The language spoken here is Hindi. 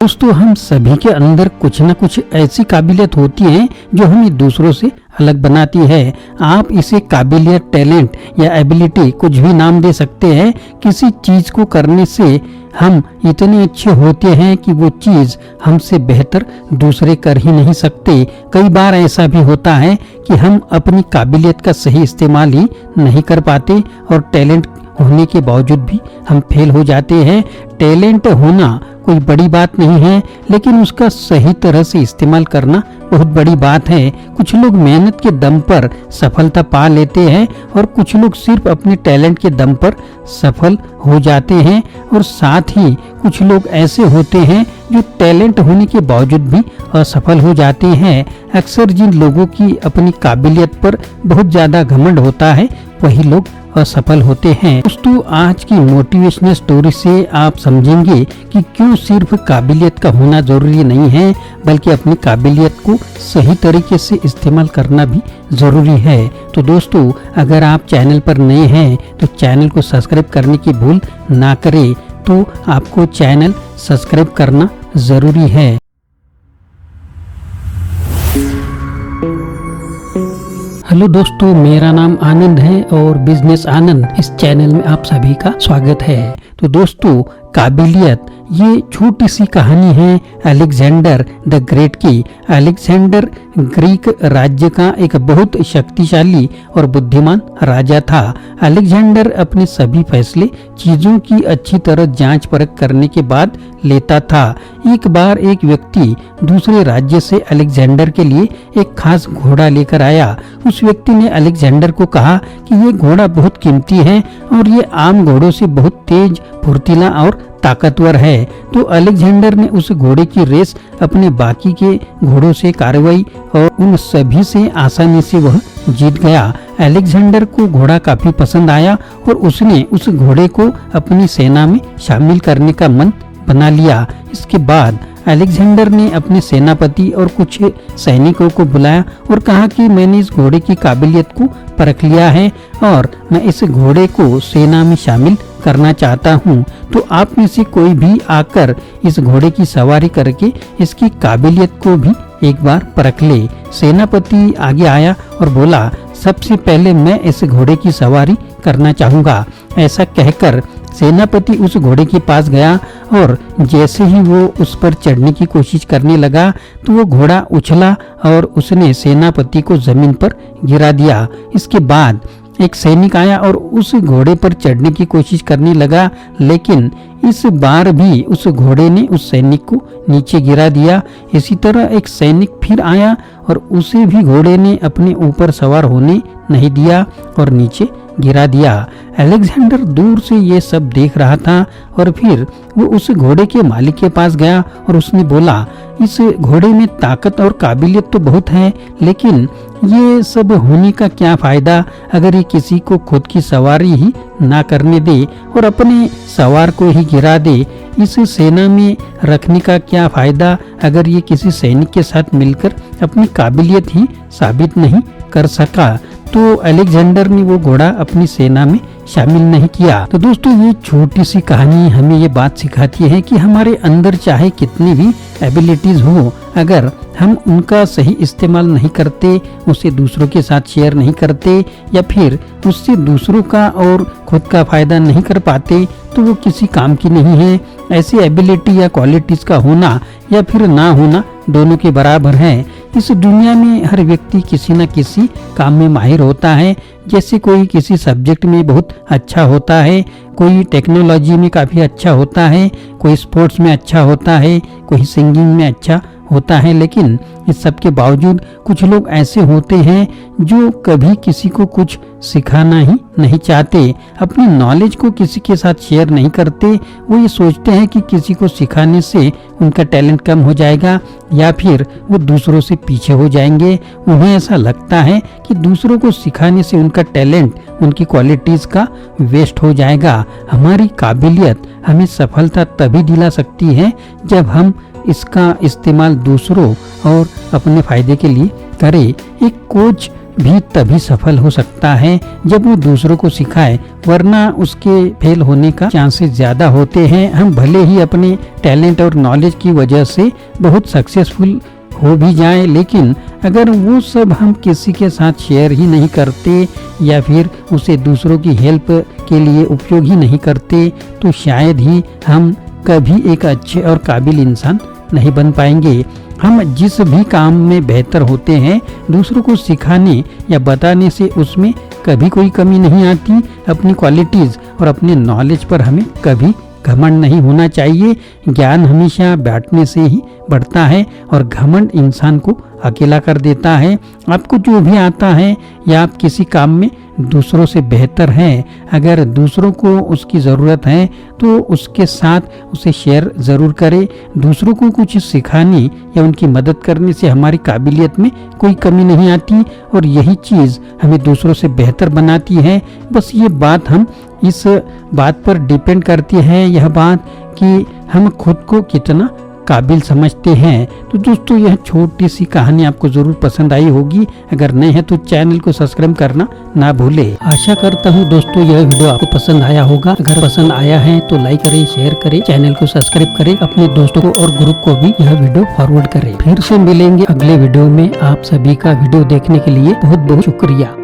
दोस्तों, हम सभी के अंदर कुछ न कुछ ऐसी काबिलियत होती है जो हमें दूसरों से अलग बनाती है। आप इसे काबिलियत, टैलेंट या एबिलिटी कुछ भी नाम दे सकते हैं। किसी चीज को करने से हम इतने अच्छे होते हैं कि वो चीज हमसे बेहतर दूसरे कर ही नहीं सकते। कई बार ऐसा भी होता है कि हम अपनी काबिलियत का सही इस्तेमाल ही नहीं कर पाते और टैलेंट होने के बावजूद भी हम फेल हो जाते हैं। टैलेंट होना कोई बड़ी बात नहीं है, लेकिन उसका सही तरह से इस्तेमाल करना बहुत बड़ी बात है। कुछ लोग मेहनत के दम पर सफलता पा लेते हैं और कुछ लोग सिर्फ अपने टैलेंट के दम पर सफल हो जाते हैं, और साथ ही कुछ लोग ऐसे होते हैं जो टैलेंट होने के बावजूद भी असफल हो जाते हैं। अक्सर जिन लोगों की अपनी काबिलियत पर बहुत ज्यादा घमंड होता है, वही लोग असफल होते हैं। दोस्तों, आज की मोटिवेशनल स्टोरी से आप समझेंगे कि क्यों सिर्फ काबिलियत का होना जरूरी नहीं है, बल्कि अपनी काबिलियत को सही तरीके से इस्तेमाल करना भी जरूरी है। तो दोस्तों, अगर आप चैनल पर नए हैं तो चैनल को सब्सक्राइब करने की भूल ना करें। तो आपको चैनल सब्सक्राइब करना जरूरी है। हेलो दोस्तों, मेरा नाम आनंद है और बिजनेस आनंद इस चैनल में आप सभी का स्वागत है। तो दोस्तों, काबिलियत ये छोटी सी कहानी है अलेक्जेंडर द ग्रेट की। अलेक्जेंडर ग्रीक राज्य का एक बहुत शक्तिशाली और बुद्धिमान राजा था। अलेक्जेंडर अपने सभी फैसले चीजों की अच्छी तरह जांच परख करने के बाद लेता था। एक बार एक व्यक्ति दूसरे राज्य से अलेक्जेंडर के लिए एक खास घोड़ा लेकर आया। उस व्यक्ति ने अलेक्जेंडर को कहा कि ये घोड़ा बहुत कीमती है और ये आम घोड़ों से बहुत तेज, फुर्तीला और ताकतवर है। तो अलेक्जेंडर ने उस घोड़े की रेस अपने बाकी के घोड़ों से कार्रवाई और उन सभी से आसानी से वह जीत गया। अलेक्जेंडर को घोड़ा काफी पसंद आया और उसने उस घोड़े को अपनी सेना में शामिल करने का मन बना लिया। इसके बाद अलेक्जेंडर ने अपने सेनापति और कुछ सैनिकों को बुलाया और कहा कि मैंने इस घोड़े की काबिलियत को परख लिया है और मैं इस घोड़े को सेना में शामिल करना चाहता हूँ। तो आप में से कोई भी आकर इस घोड़े की सवारी करके इसकी काबिलियत को भी एक बार परख ले। सेनापति आगे आया और बोला, सबसे पहले मैं इस घोड़े की सवारी करना चाहूँगा। ऐसा कहकर सेनापति उस घोड़े के पास गया और जैसे ही वो उस पर चढ़ने की कोशिश करने लगा तो वो घोड़ा उछला और उसने सेनापति को जमीन पर गिरा दिया। इसके बाद एक सैनिक आया और उस घोड़े पर चढ़ने की कोशिश करने लगा, लेकिन इस बार भी उस घोड़े ने उस सैनिक को नीचे गिरा दिया। इसी तरह एक सैनिक फिर आया और उसे भी घोड़े ने अपने ऊपर सवार होने नहीं दिया और नीचे गिरा दिया। अलेक्जेंडर दूर से ये सब देख रहा था और फिर वो उस घोड़े के मालिक के पास गया और उसने बोला, इस घोड़े में ताकत और काबिलियत तो बहुत है, लेकिन ये सब होने का क्या फायदा अगर ये किसी को खुद की सवारी ही ना करने दे और अपने सवार को ही गिरा दे। इस सेना में रखने का क्या फायदा अगर ये किसी सैनिक के साथ मिलकर अपनी काबिलियत ही साबित नहीं कर सका। तो अलेक्जेंडर ने वो घोड़ा अपनी सेना में शामिल नहीं किया। तो दोस्तों, ये छोटी सी कहानी हमें ये बात सिखाती है कि हमारे अंदर चाहे कितनी भी एबिलिटीज हो, अगर हम उनका सही इस्तेमाल नहीं करते, उसे दूसरों के साथ शेयर नहीं करते या फिर उससे दूसरों का और खुद का फायदा नहीं कर पाते, तो वो किसी काम की नहीं है। ऐसी एबिलिटी या क्वालिटीज का होना या फिर ना होना दोनों के बराबर है। इस दुनिया में हर व्यक्ति किसी न किसी काम में माहिर होता है। जैसे कोई किसी सब्जेक्ट में बहुत अच्छा होता है, कोई टेक्नोलॉजी में काफ़ी अच्छा होता है, कोई स्पोर्ट्स में अच्छा होता है, कोई सिंगिंग में अच्छा होता है। लेकिन इस सब के बावजूद कुछ लोग ऐसे होते हैं जो कभी किसी को कुछ सिखाना ही नहीं चाहते, अपनी नॉलेज को किसी के साथ शेयर नहीं करते। वो ये सोचते हैं कि किसी को सिखाने से उनका टैलेंट कम हो जाएगा या फिर वो दूसरों से पीछे हो जाएंगे। उन्हें ऐसा लगता है कि दूसरों को सिखाने से उनका टैलेंट, उनकी क्वालिटीज का वेस्ट हो जाएगा। हमारी काबिलियत हमें सफलता तभी दिला सकती है जब हम इसका इस्तेमाल दूसरों और अपने फायदे के लिए करें। एक कोच भी तभी सफल हो सकता है जब वो दूसरों को सिखाए, वरना उसके फेल होने का चांसेस ज्यादा होते हैं। हम भले ही अपने टैलेंट और नॉलेज की वजह से बहुत सक्सेसफुल हो भी जाए, लेकिन अगर वो सब हम किसी के साथ शेयर ही नहीं करते या फिर उसे दूसरों की हेल्प के लिए उपयोग ही नहीं करते, तो शायद ही हम कभी एक अच्छे और काबिल इंसान नहीं बन पाएंगे। हम जिस भी काम में बेहतर होते हैं, दूसरों को सिखाने या बताने से उसमें कभी कोई कमी नहीं आती। अपनी क्वालिटीज़ और अपने नॉलेज पर हमें कभी घमंड नहीं होना चाहिए। ज्ञान हमेशा बांटने से ही बढ़ता है और घमंड इंसान को अकेला कर देता है। आपको जो भी आता है या आप किसी काम में दूसरों से बेहतर हैं, अगर दूसरों को उसकी ज़रूरत है तो उसके साथ उसे शेयर ज़रूर करें। दूसरों को कुछ सिखाने या उनकी मदद करने से हमारी काबिलियत में कोई कमी नहीं आती और यही चीज़ हमें दूसरों से बेहतर बनाती है। बस ये बात हम इस बात पर डिपेंड करती है, यह बात कि हम खुद को कितना काबिल समझते हैं। तो दोस्तों, यह छोटी सी कहानी आपको जरूर पसंद आई होगी। अगर नहीं है तो चैनल को सब्सक्राइब करना ना भूले। आशा करता हूँ दोस्तों यह वीडियो आपको पसंद आया होगा। अगर पसंद आया है तो लाइक करें, शेयर करें, चैनल को सब्सक्राइब करें, अपने दोस्तों को और ग्रुप को भी यह वीडियो फॉरवर्ड करें। फिर से मिलेंगे अगले वीडियो में। आप सभी का वीडियो देखने के लिए बहुत बहुत शुक्रिया।